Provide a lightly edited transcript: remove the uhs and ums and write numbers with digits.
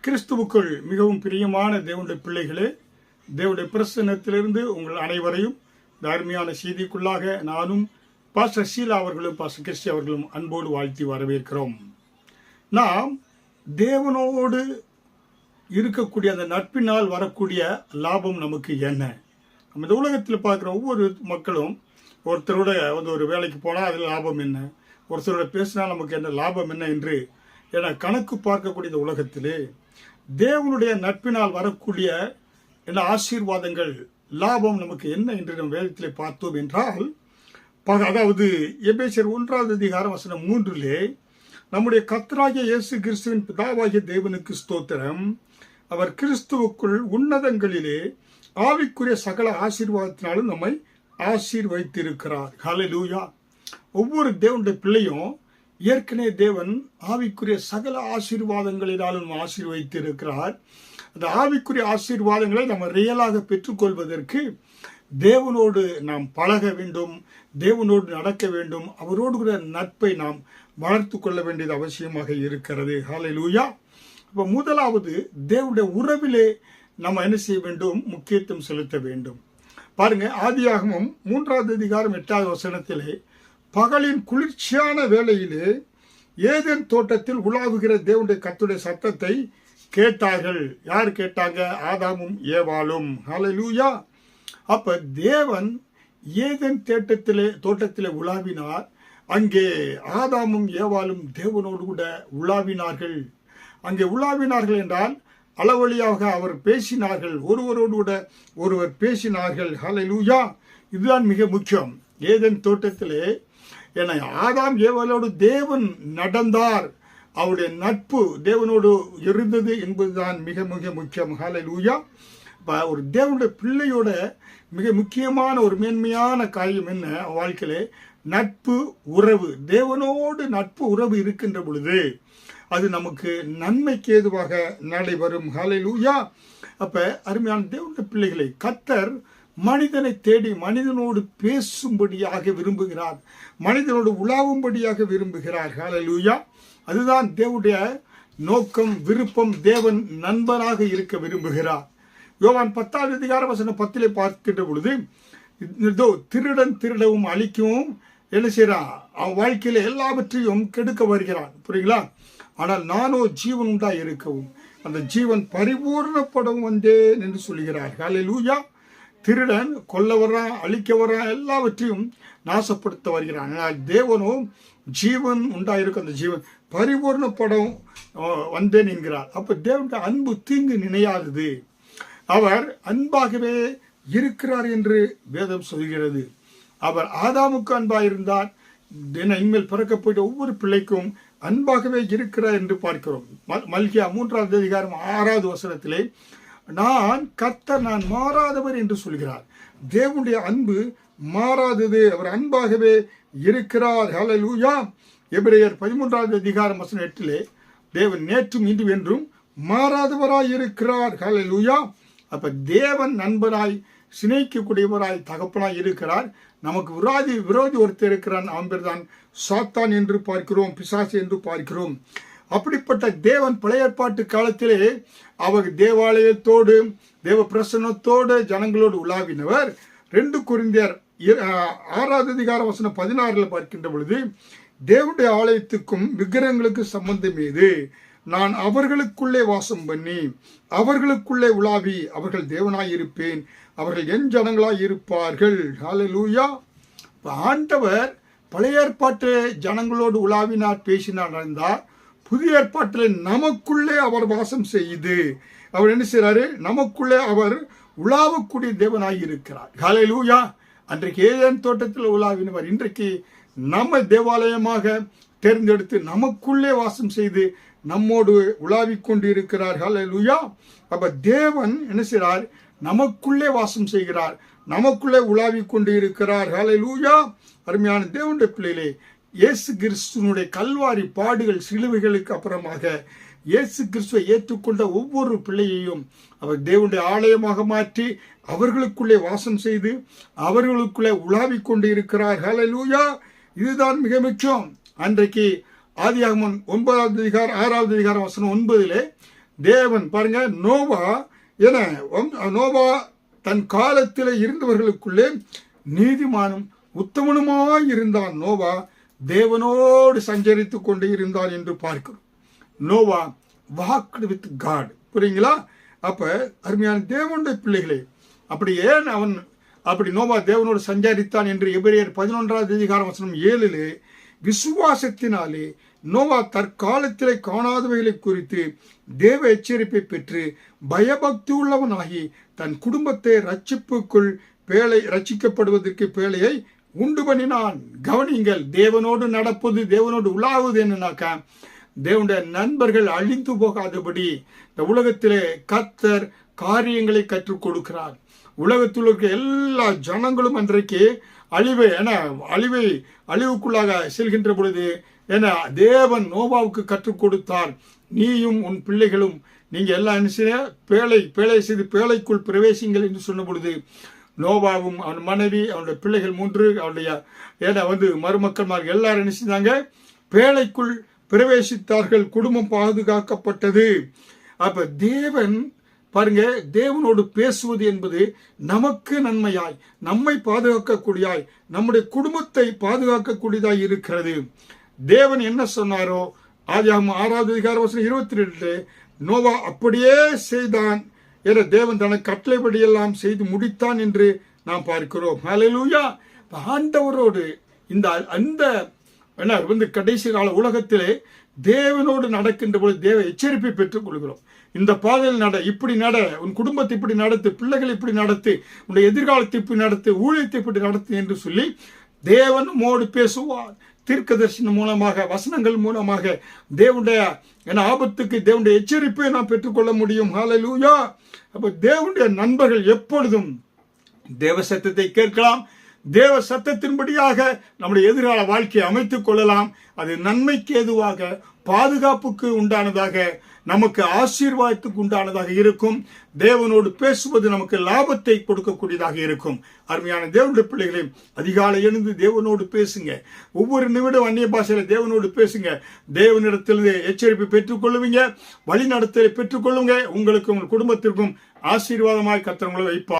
கிறிஸ்துவுக்குள் மிகவும் பிரியமான தேவனுடைய பிள்ளைகளே, தேவனுடைய பிரசன்னத்திலிருந்து உங்கள் அனைவரையும் இந்த அருமையான செய்திக்குள்ளாக நானும் பாஸ்டர் ஷீலா அவர்களும் பாஸ்டர் கிறிஸ்டி அவர்களும் அன்போடு வாழ்த்தி வரவேற்கிறோம். நாம் தேவனோடு இருக்கக்கூடிய அந்த நட்பினால் வரக்கூடிய லாபம் நமக்கு என்ன? நம்ம இந்த உலகத்தில் பார்க்குற ஒவ்வொரு மக்களும் ஒருத்தரோட ஒரு வேலைக்கு போனால் அதில் லாபம் என்ன, ஒருத்தரோட பேசினா நமக்கு என்ன லாபம் என்ன என்று என கணக்கு பார்க்கக்கூடிய இந்த உலகத்திலே தேவனுடைய நட்பினால் வரக்கூடிய என்ன ஆசீர்வாதங்கள், லாபம் நமக்கு என்ன என்று நம் வேதத்திலே பார்த்தோம் என்றால், அதாவது எபேசியர் 1:3 நம்முடைய கர்த்தராகிய இயேசு கிறிஸ்துவின் பிதாவாகிய தேவனுக்கு ஸ்தோத்திரம், அவர் கிறிஸ்துவுக்குள் உன்னதங்களிலே ஆவிக்குரிய சகல ஆசீர்வாதத்தினாலும் நம்மை ஆசீர்வதித்திருக்கிறார். ஹல்லேலூயா. ஒவ்வொரு தேவனுடைய பிள்ளையும் ஏற்கனவே தேவன் ஆவிக்குரிய சகல ஆசீர்வாதங்களினாலும் ஆசீர்வதித்திருக்கிறார். அந்த ஆவிக்குரிய ஆசீர்வாதங்களை நம்ம ரியலாக பெற்றுக்கொள்வதற்கு தேவனோடு நாம் பழக வேண்டும், தேவனோடு நடக்க வேண்டும், அவரோடு கூட நட்பை நாம் வளர்த்து கொள்ள வேண்டியது அவசியமாக இருக்கிறது. ஹல்லேலூயா. இப்போ முதலாவது தேவனுடைய உறவிலே நம்ம என்ன செய்ய வேண்டும்? முக்கியத்துவம் செலுத்த வேண்டும். பாருங்க, ஆதியாகமம் 3:8 பகலின் குளிர்ச்சியான வேளையிலே ஏதேன் தோட்டத்தில் உலாவுகிற தேவனுடைய கர்த்தருடைய சத்தத்தை கேட்டார்கள். யார் கேட்டாங்க? ஆதாமும் ஏவாளும். ஹல்லேலூயா. அப்ப தேவன் ஏதேன் தோட்டத்திலே உலாவினார். அங்கே ஆதாமும் ஏவாளும் தேவனோடு கூட உலாவினார்கள். அங்கே உலாவினார்கள் என்றால் அளவழியாக அவர் பேசினார்கள், ஒருவரோடு கூட ஒருவர் பேசினார்கள். ஹல்லேலூயா. இதுதான் மிக முக்கியம். ஏதேன் தோட்டத்திலே என ஆதாம் ஏவாளோடு தேவன் நடந்தார், அவருடைய நட்பு தேவனோடு இருந்தது என்பதுதான் மிக மிக முக்கியம். ஹல்லேலூயா. ஒரு தேவனுடைய பிள்ளையோட மிக முக்கியமான ஒரு மேன்மையான காரியம் என்ன? வாழ்க்கையிலே நட்பு உறவு. தேவனோடு நட்பு உறவு இருக்கின்ற பொழுது அது நமக்கு நன்மைக்கு ஏதுவாக நடைபெறும். ஹல்லேலூயா. அப்ப அருமையான தேவனுடைய பிள்ளைகளை, கர்த்தர் மனிதனை தேடி மனிதனோடு பேசும்படியாக விரும்புகிறார், மனிதனோடு உலாவும்படியாக விரும்புகிறார். ஹல்லேலூயா. அதுதான் தேவனுடைய நோக்கம், விருப்பம். தேவன் நண்பனாக இருக்க விரும்புகிறார். யோவான் 10:10 பார்க்கின்ற பொழுது, திருடன் திருடவும் அழிக்கவும் என்ன செய்யறான்? அவன் வாழ்க்கையில எல்லாவற்றையும் கெடுக்க வருகிறான். புரியுங்களா? ஆனால் நானோ ஜீவன் உண்டாய் இருக்கவும் அந்த ஜீவன் பரிபூர்ணப்படவும் வந்தேன் என்று சொல்கிறார். ஹல்லேலூயா. திருடன் கொல்ல வர்றான், அழிக்க வர்றான், எல்லாவற்றையும் நாசப்படுத்த வருகிறான். ஆனால் தேவனோ ஜீவன் உண்டாயிருக்கும் அந்த ஜீவன் பரிபூர்ணப்படம் வந்தேன் என்கிறார். அப்ப தேவனுடைய அன்பு தீங்கு நினையாதது. அவர் அன்பாகவே இருக்கிறார் என்று வேதம் சொல்கிறது. அவர் ஆதாமுக்கு அன்பாயிருந்தார், இனிமேல் பிறக்கப்பட்ட ஒவ்வொரு பிள்ளைக்கும் அன்பாகவே இருக்கிறார் என்று பார்க்கிறோம். மல்கியா 3:6 நான் கர்த்தர், நான் மாறாதவர் என்று சொல்கிறார். தேவனுடைய அன்பு மாறாதது, அவர் அன்பாகவே இருக்கிறார். ஹல்லேலூயா. எபிரேயர் 13:8 தேவன் நேற்றும் இன்று என்றும் மாறாதவராய் இருக்கிறார். ஹல்லேலூயா. அப்ப தேவன் நண்பராய், சிநேகிக்கக்கூடியவராய், தகப்பனாய் இருக்கிறார். நமக்கு விரோதி ஒருத்தர் இருக்கிறான், அவன் பேர் தான் சாத்தான் என்று பார்க்கிறோம், பிசாசு என்று பார்க்கிறோம். அப்படிப்பட்ட தேவன் பழைய ஏற்பாட்டு காலத்திலே அவர் தேவாலயத்தோடு தேவ பிரசன்னத்தோடு ஜனங்களோடு உலாவினவர். 2 கொரிந்தியர் 6:16 பார்க்கின்ற பொழுது, தேவனுடைய ஆலயத்துக்கும் விக்கிரகங்களுக்கு சம்பந்தம் ஏது? நான் அவர்களுக்குள்ளே வாசம் பண்ணி அவர்களுக்குள்ளே உலாவி அவர்கள் தேவனாய் இருப்பேன், அவர்கள் என் ஜனங்களாய் இருப்பார்கள். ஹல்லேலூயா. ஆண்டவர் பழைய ஏற்பாட்டு ஜனங்களோடு உலாவினார், பேசினார், நடந்தார். புதிய ஏற்பாட்டில் நமக்குள்ளே அவர் வாசம் செய்து அவர் என்ன செய்றாரு? நமக்குள்ளே அவர் உலாவக்கூடிய தேவனாய் இருக்கிறார். ஹல்லேலூயா. அன்றைக்கு ஏதேன் தோட்டத்தில் உலாவினவர் இன்றைக்கு நம்ம தேவாலயமாக தேர்ந்தெடுத்து நமக்குள்ளே வாசம் செய்து நம்மோடு உலாவிக் கொண்டு இருக்கிறார். ஹல்லேலூயா. அப்ப தேவன் என்ன செய்றார்? நமக்குள்ளே வாசம் செய்கிறார், நமக்குள்ளே உலாவிக் கொண்டு இருக்கிறார். ஹல்லேலூயா. அருமையான தேவனுடைய பிள்ளைகளே, இயேசு கிறிஸ்துவனுடைய கல்வாரி பாடுகள், சிலுவைகளுக்கு அப்புறமாக இயேசு கிறிஸ்துவை ஏற்றுக்கொண்ட ஒவ்வொரு பிள்ளையையும் அவர் தேவனுடைய ஆலயமாக மாற்றி அவர்களுக்குள்ளே வாசம் செய்து அவர்களுக்குள்ளே உலாவிக் கொண்டு இருக்கிறார். ஹல்லேலூயா. இதுதான் மிக முக்கியம். அன்றைக்கு ஆதியாகமம் 9:6 9 தேவன் பாருங்க, நோவா தன் காலத்தில் இருந்தவர்களுக்குள்ளே நீதிமானும் உத்தமனுமாய் இருந்தான். நோவா தேவனோடு சஞ்சரித்துக் கொண்டு இருந்தான் என்று பார்க்கிறோம். Noah walked with God. புரியுங்களா? அப்ப அருமையான தேவனுடைய பிள்ளைகளே, அப்படி ஏன் அவன் அப்படி நோவா தேவனோடு சஞ்சரித்தான் என்று எபிரேயர் 11:7 விசுவாசத்தினாலே நோவா தற்காலத்திலே காணாதவைகளை குறித்து தேவ எச்சரிப்பை பெற்று பயபக்தி உள்ளவனாகி தன் குடும்பத்தை ரட்சிக்கப்படுவதற்கு பேழையை உண்டு பண்ணினான். கவனிங்கள், தேவனோடு நடப்பது, தேவனோடு உலாவது என்னன்னாக்கா, தேவனுடைய நண்பர்கள் அழிந்து போகாதபடி இந்த உலகத்திலே கர்த்தர் காரியங்களை கற்றுக் கொடுக்கிறார். உலகத்தில் இருக்க எல்லா ஜனங்களும் அன்றைக்கு அழிவுக்குள்ளாக செல்கின்ற பொழுது தேவன் நோவாவுக்கு கற்றுக் கொடுத்தார். நீயும் உன் பிள்ளைகளும் நீங்க எல்லாம் என்ன செய்ய, பேழை செய்து பேழைக்குள் பிரவேசிங்கள் என்று சொன்ன பொழுது நோவாவும் அவன் மனைவி அவனுடைய பிள்ளைகள் 3 அவனுடைய மருமக்கள்மார்கள் எல்லாரும் என்ன செஞ்சாங்க, பேழைக்குள் பிரவேசித்தார்கள். குடும்பம் பாதுகாக்கப்பட்டது. அப்ப தேவன் பாருங்க, தேவனோடு பேசுவது என்பது நமக்கு நன்மையாய், நம்மை பாதுகாக்கக்கூடியாய், நம்முடைய குடும்பத்தை பாதுகாக்கக்கூடியதாய் இருக்கிறது. தேவன் என்ன சொன்னாரோ ஆதியாகமம் 6:22 நோவா அப்படியே செய்தான் என தேவன் தனக்கு கட்டளைப்படியெல்லாம் செய்து முடித்தான் என்று நாம் பார்க்கிறோம். ஹல்லேலூயா. ஆண்டவரோடு அந்த கடைசி கால உலகத்திலே தேவனோடு நடக்கின்ற பொழுது தேவ எச்சரிப்பை பெற்றுக் கொள்கிறோம். இந்த பாதையில் இப்படி நட, உன் குடும்பத்தை இப்படி நடத்து, பிள்ளைகளை இப்படி நடத்து, உன்னுடைய எதிர்காலத்தை இப்படி நடத்து, ஊழியத்தை இப்படி நடத்து என்று சொல்லி தேவன் நம்மோடு பேசுவார். தீர்க்கதரிசனம் மூலமாக, வசனங்கள் மூலமாக தேவனுடைய ஆபத்துக்கு தேவனுடைய எச்சரிப்பை நாம் பெற்றுக்கொள்ள முடியும். ஹல்லேலூயா. அப்ப தேவனுடைய நண்பர்கள் எப்பொழுதும் தேவ சத்தத்தை கேட்கலாம். தேவ சத்தத்தின்படியாக நம்முடைய எதிர்கால வாழ்க்கையை அமைத்துக் கொள்ளலாம். அது நன்மைக்கு ஏதுவாக, பாதுகாப்புக்கு உண்டானதாக, நமக்கு ஆசீர்வாதத்துக்கு உண்டானதாக இருக்கும். தேவனோடு பேசுவது நமக்கு லாபத்தை கொடுக்கக்கூடியதாக இருக்கும். அருமையான தேவனுடைய பிள்ளைகளே, அதிகாலை எழுந்து தேவனோடு பேசுங்க. ஒவ்வொரு நிமிடம் அந்நிய பாஷையில தேவனோடு பேசுங்க. தேவனிடத்திலிருந்து எச்சரிப்பை பெற்றுக் கொள்ளுவீங்க, வழி நடத்தலை பெற்றுக் கொள்ளுங்க. உங்களுக்கும் உங்கள் குடும்பத்திற்கும் ஆசீர்வாதமாய் கர்த்தர் உங்களை வைப்பார்.